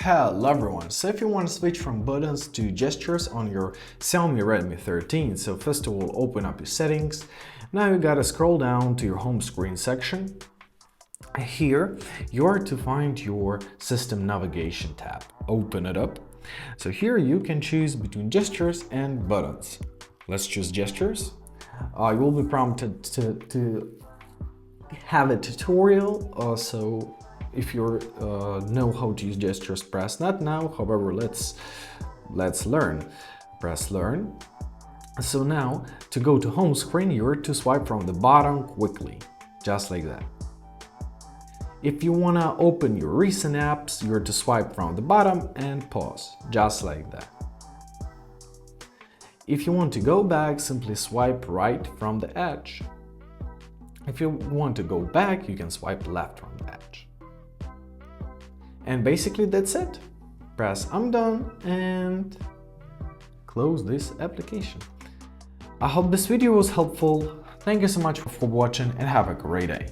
Hello everyone, so if you want to switch from buttons to gestures on your Xiaomi Redmi 13, so first of all open up your settings. Now you gotta scroll down to your home screen section. Here you are to find your system navigation tab. Open it up. So here you can choose between gestures and buttons. Let's choose gestures. You will be prompted to have a tutorial, so if you know how to use gestures, press not now. However, let's learn. Press learn. So now to go to home screen, you're to swipe from the bottom quickly, just like that. If you want to open your recent apps, you're to swipe from the bottom and pause, just like that. If you want to go back, simply swipe right from the edge. If you want to go back, you can swipe left from the edge. And basically that's it. Press I'm done and close this application. I hope this video was helpful. Thank you so much for watching and have a great day.